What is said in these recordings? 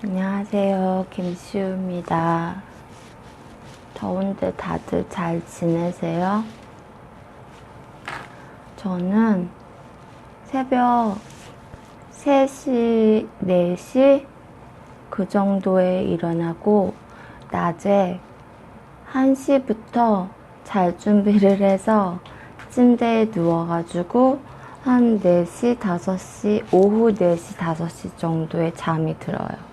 안녕하세요. 김시우입니다. 더운데 다들 잘 지내세요? 저는 새벽 3시, 4시 그 정도에 일어나고 낮에 1시부터 잘 준비를 해서 침대에 누워가지고 한 4시, 5시, 오후 4시, 5시 정도에 잠이 들어요.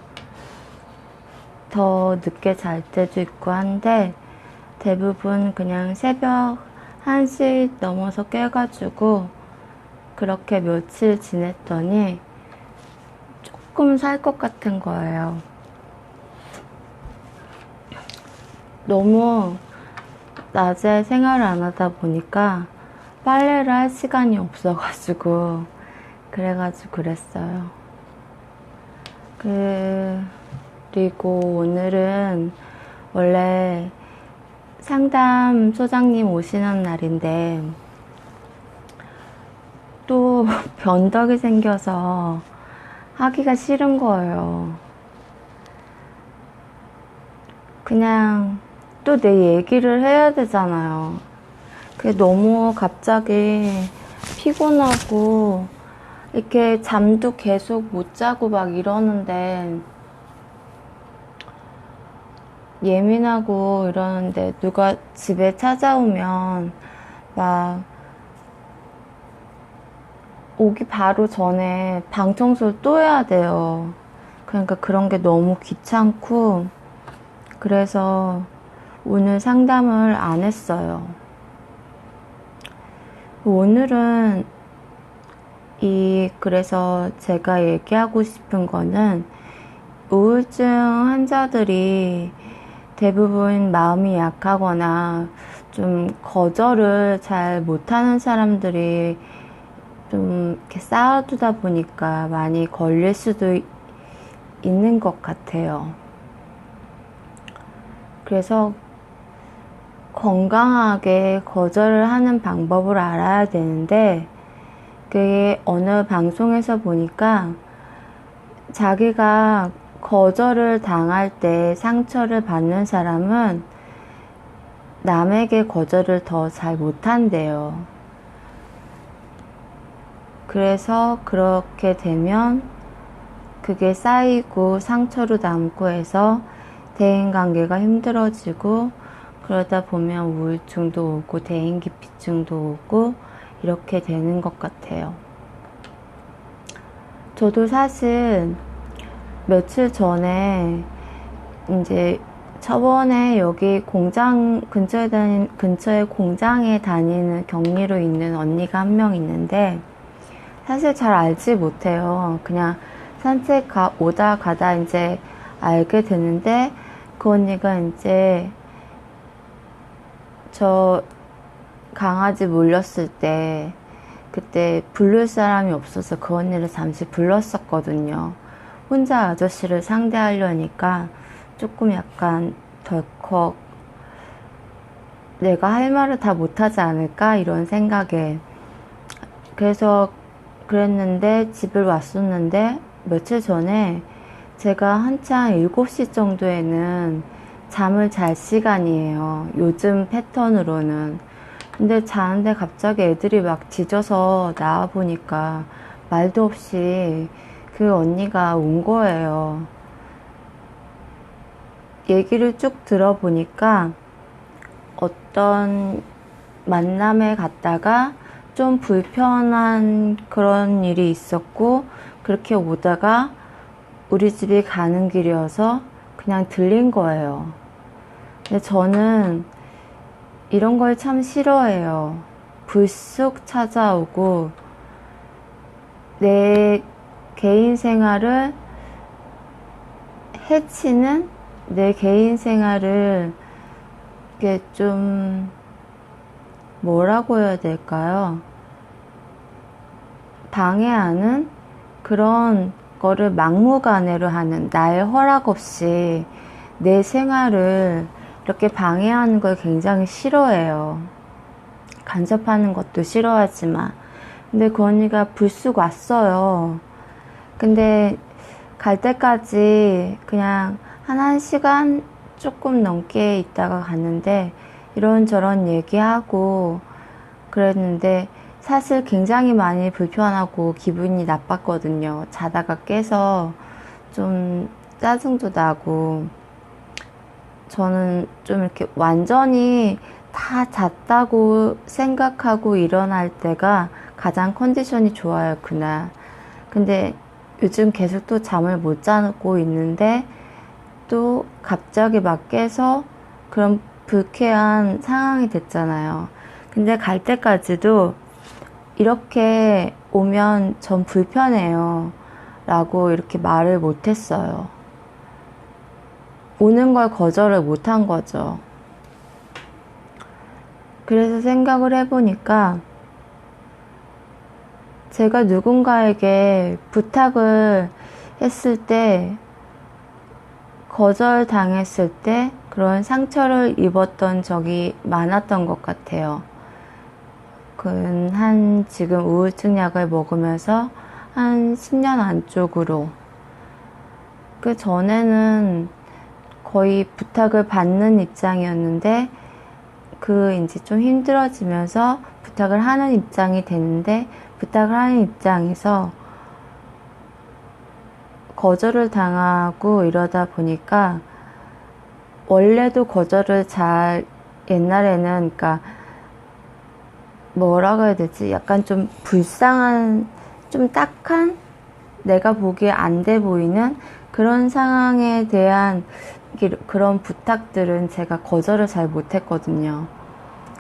더 늦게 잘 때도 있고 한데 대부분 그냥 새벽 1시 넘어서 깨가지고 그렇게 며칠 지냈더니 조금 살 것 같은 거예요. 너무 낮에 생활을 안 하다 보니까 빨래를 할 시간이 없어가지고 그래가지고 그랬어요. 그리고 오늘은 원래 상담 소장님 오시는 날인데 또 변덕이 생겨서 하기가 싫은 거예요. 그냥 또 내 얘기를 해야 되잖아요. 그게 너무 갑자기 피곤하고 이렇게 잠도 계속 못 자고 막 이러는데 예민하고 이러는데 누가 집에 찾아오면 막 오기 바로 전에 방 청소를 또 해야 돼요. 그러니까 그런 게 너무 귀찮고 그래서 오늘 상담을 안 했어요. 오늘은 그래서 제가 얘기하고 싶은 거는 우울증 환자들이 대부분 마음이 약하거나 좀 거절을 잘 못하는 사람들이 좀 이렇게 쌓아두다 보니까 많이 걸릴 수도 있는 것 같아요. 그래서 건강하게 거절을 하는 방법을 알아야 되는데 그게 어느 방송에서 보니까 자기가 거절을 당할 때 상처를 받는 사람은 남에게 거절을 더 잘 못한대요. 그래서 그렇게 되면 그게 쌓이고 상처로 남고 해서 대인관계가 힘들어지고 그러다 보면 우울증도 오고 대인기피증도 오고 이렇게 되는 것 같아요. 저도 사실 며칠 전에 이제 저번에 여기 공장 근처에 공장에 다니는 격리로 있는 언니가 한 명 있는데 사실 잘 알지 못해요. 그냥 산책 오다 가다 이제 알게 되는데 그 언니가 이제 저 강아지 물렸을 때 그때 부를 사람이 없어서 그 언니를 잠시 불렀었거든요. 혼자 아저씨를 상대하려니까 조금 약간 덜컥 내가 할 말을 다 못하지 않을까 이런 생각에 그래서 그랬는데 집을 왔었는데 며칠 전에 제가 한창 7시 정도에는 잠을 잘 시간이에요. 요즘 패턴으로는. 근데 자는데 갑자기 애들이 막 짖어서 나와보니까 말도 없이 그 언니가 온 거예요. 얘기를 쭉 들어보니까 어떤 만남에 갔다가 좀 불편한 그런 일이 있었고 그렇게 오다가 우리 집이 가는 길이어서 그냥 들린 거예요. 근데 저는 이런 걸 참 싫어해요. 불쑥 찾아오고 내 개인 생활을 해치는 내 개인 생활을 이게 좀 뭐라고 해야 될까요? 방해하는 그런 거를 막무가내로 하는 나의 허락 없이 내 생활을 이렇게 방해하는 걸 굉장히 싫어해요. 간섭하는 것도 싫어하지만 근데 그 언니가 불쑥 왔어요. 근데 갈 때까지 그냥 한 1시간 조금 넘게 있다가 갔는데 이런저런 얘기하고 그랬는데 사실 굉장히 많이 불편하고 기분이 나빴거든요. 자다가 깨서 좀 짜증도 나고 저는 좀 이렇게 완전히 다 잤다고 생각하고 일어날 때가 가장 컨디션이 좋아요, 그날. 근데 요즘 계속 또 잠을 못 자고 있는데 또 갑자기 막 깨서 그런 불쾌한 상황이 됐잖아요. 근데 갈 때까지도 이렇게 오면 전 불편해요. 라고 이렇게 말을 못 했어요. 오는 걸 거절을 못 한 거죠. 그래서 생각을 해보니까 제가 누군가에게 부탁을 했을 때 거절당했을 때 그런 상처를 입었던 적이 많았던 것 같아요. 지금 우울증 약을 먹으면서 한 10년 안쪽으로. 그 전에는 거의 부탁을 받는 입장이었는데, 이제 좀 힘들어지면서 부탁을 하는 입장이 됐는데, 부탁을 하는 입장에서 거절을 당하고 이러다 보니까, 원래도 거절을 옛날에는, 그러니까, 뭐라고 해야 되지? 약간 좀 불쌍한, 좀 딱한, 내가 보기에 안 돼 보이는 그런 상황에 대한 그런 부탁들은 제가 거절을 잘 못했거든요.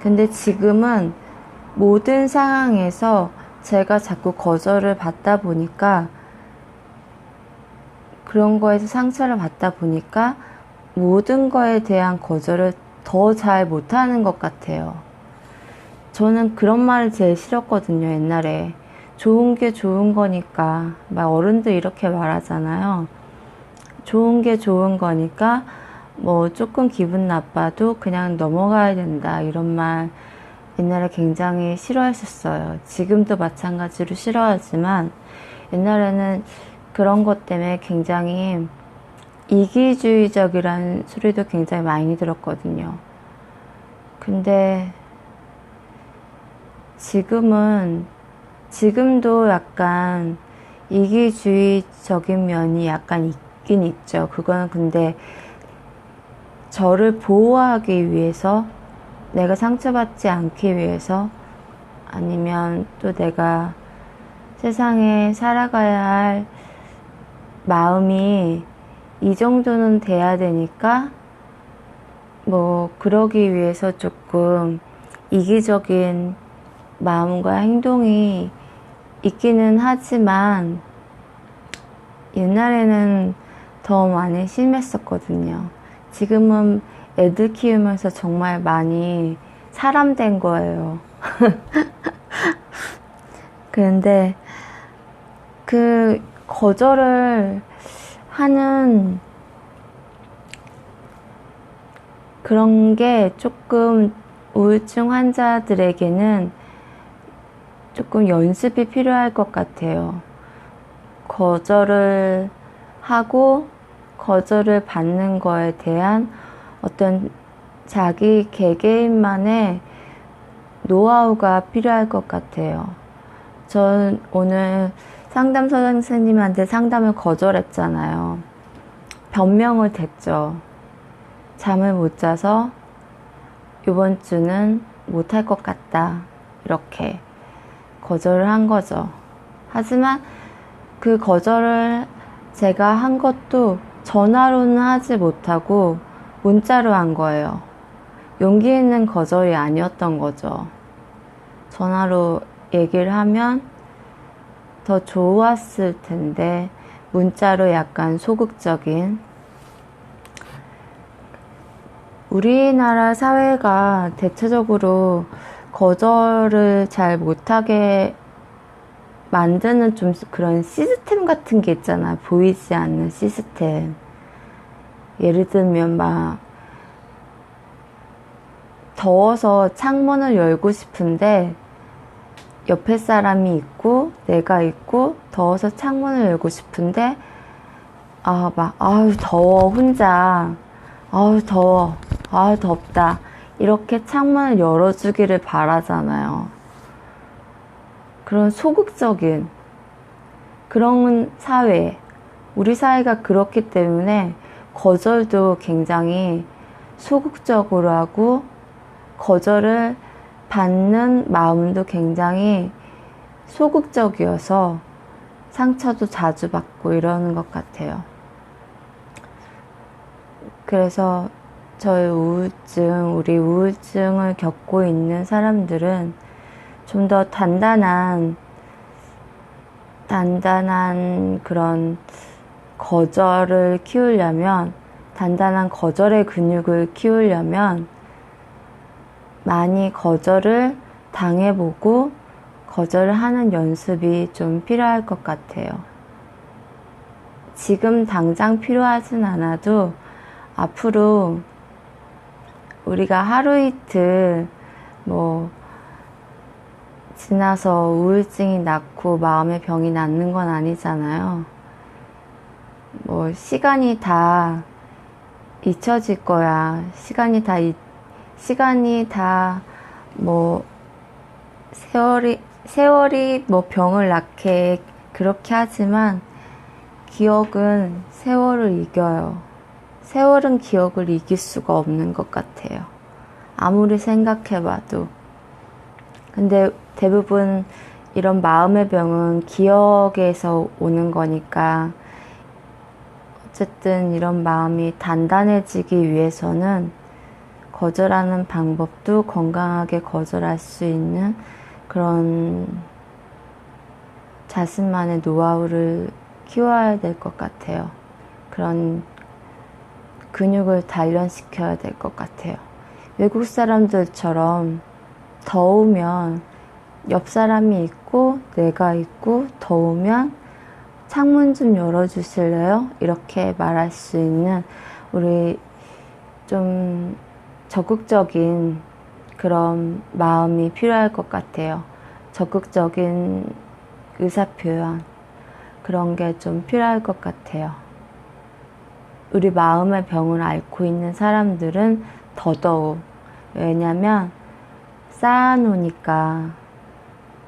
근데 지금은 모든 상황에서 제가 자꾸 거절을 받다 보니까 그런 거에서 상처를 받다 보니까 모든 거에 대한 거절을 더 잘 못하는 것 같아요. 저는 그런 말을 제일 싫었거든요, 옛날에. 좋은 게 좋은 거니까, 막 어른들 이렇게 말하잖아요. 좋은 게 좋은 거니까, 뭐 조금 기분 나빠도 그냥 넘어가야 된다, 이런 말 옛날에 굉장히 싫어했었어요. 지금도 마찬가지로 싫어하지만, 옛날에는 그런 것 때문에 굉장히 이기주의적이라는 소리도 굉장히 많이 들었거든요. 근데 지금도 약간 이기주의적인 면이 약간 있긴 있죠. 그거는 근데 저를 보호하기 위해서, 내가 상처받지 않기 위해서, 아니면 또 내가 세상에 살아가야 할 마음이 이 정도는 돼야 되니까, 뭐, 그러기 위해서 조금 이기적인 마음과 행동이 있기는 하지만 옛날에는 더 많이 심했었거든요. 지금은 애들 키우면서 정말 많이 사람 된 거예요. 그런데 그 거절을 하는 그런 게 조금 우울증 환자들에게는 조금 연습이 필요할 것 같아요. 거절을 하고 거절을 받는 거에 대한 어떤 자기 개개인만의 노하우가 필요할 것 같아요. 전 오늘 상담 선생님한테 상담을 거절했잖아요. 변명을 댔죠. 잠을 못 자서 이번 주는 못할 것 같다. 이렇게 거절을 한 거죠. 하지만 그 거절을 제가 한 것도 전화로는 하지 못하고 문자로 한 거예요. 용기 있는 거절이 아니었던 거죠. 전화로 얘기를 하면 더 좋았을 텐데 문자로 약간 소극적인. 우리나라 사회가 대체적으로 거절을 잘 못하게 만드는 좀 그런 시스템 같은 게 있잖아. 보이지 않는 시스템. 예를 들면 막 더워서 창문을 열고 싶은데 옆에 사람이 있고 내가 있고 더워서 창문을 열고 싶은데 아유, 더워, 혼자. 아유, 더워. 아유, 덥다. 이렇게 창문을 열어주기를 바라잖아요. 그런 소극적인 그런 사회. 우리 사회가 그렇기 때문에 거절도 굉장히 소극적으로 하고 거절을 받는 마음도 굉장히 소극적이어서 상처도 자주 받고 이러는 것 같아요. 그래서 우리 우울증을 겪고 있는 사람들은 좀 더 단단한 그런 거절을 키우려면, 단단한 거절의 근육을 키우려면 많이 거절을 당해보고 거절을 하는 연습이 좀 필요할 것 같아요. 지금 당장 필요하진 않아도 앞으로 우리가 하루 이틀 지나서 우울증이 낫고 마음의 병이 낫는 건 아니잖아요. 시간이 다 잊혀질 거야. 시간이 다 세월이 병을 낳게 그렇게 하지만 기억은 세월을 이겨요. 세월은 기억을 이길 수가 없는 것 같아요. 아무리 생각해봐도. 근데 대부분 이런 마음의 병은 기억에서 오는 거니까 어쨌든 이런 마음이 단단해지기 위해서는 거절하는 방법도 건강하게 거절할 수 있는 그런 자신만의 노하우를 키워야 될 것 같아요. 그런 근육을 단련시켜야 될 것 같아요. 외국 사람들처럼 더우면 옆 사람이 있고 내가 있고 더우면 창문 좀 열어주실래요? 이렇게 말할 수 있는 우리 좀 적극적인 그런 마음이 필요할 것 같아요. 적극적인 의사표현 그런 게 좀 필요할 것 같아요. 우리 마음의 병을 앓고 있는 사람들은 더더욱. 왜냐면 쌓아놓으니까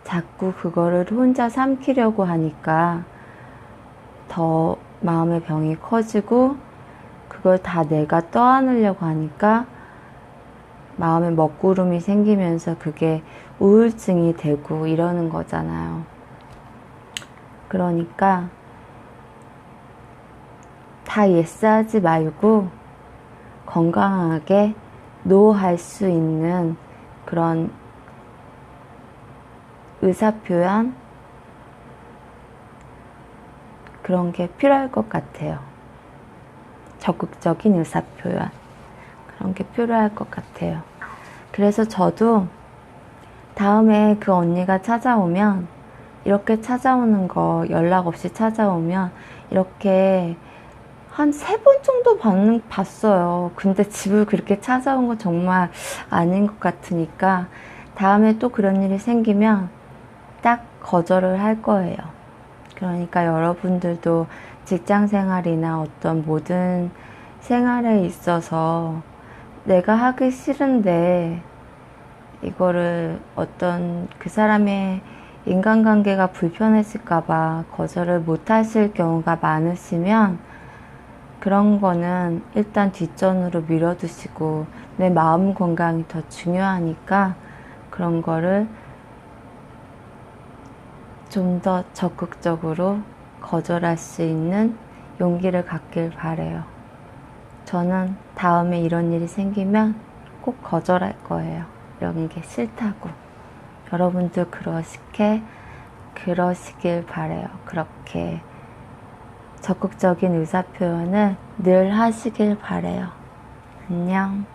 자꾸 그거를 혼자 삼키려고 하니까 더 마음의 병이 커지고 그걸 다 내가 떠안으려고 하니까 마음에 먹구름이 생기면서 그게 우울증이 되고 이러는 거잖아요. 그러니까 다 예스하지 말고 건강하게 노할 수 있는 그런 의사표현 그런 게 필요할 것 같아요. 적극적인 의사표현 그런 게 필요할 것 같아요. 그래서 저도 다음에 그 언니가 찾아오면 이렇게 찾아오는 거 연락 없이 찾아오면 이렇게 한 3번 정도 봤어요. 근데 집을 그렇게 찾아온 건 정말 아닌 것 같으니까 다음에 또 그런 일이 생기면 딱 거절을 할 거예요. 그러니까 여러분들도 직장 생활이나 어떤 모든 생활에 있어서 내가 하기 싫은데 이거를 어떤 그 사람의 인간관계가 불편해질까봐 거절을 못 하실 경우가 많으시면 그런 거는 일단 뒷전으로 밀어두시고 내 마음 건강이 더 중요하니까 그런 거를 좀 더 적극적으로 거절할 수 있는 용기를 갖길 바래요. 저는 다음에 이런 일이 생기면 꼭 거절할 거예요. 이런 게 싫다고. 여러분도 그러시길 바래요. 그렇게 적극적인 의사표현을 늘 하시길 바래요. 안녕.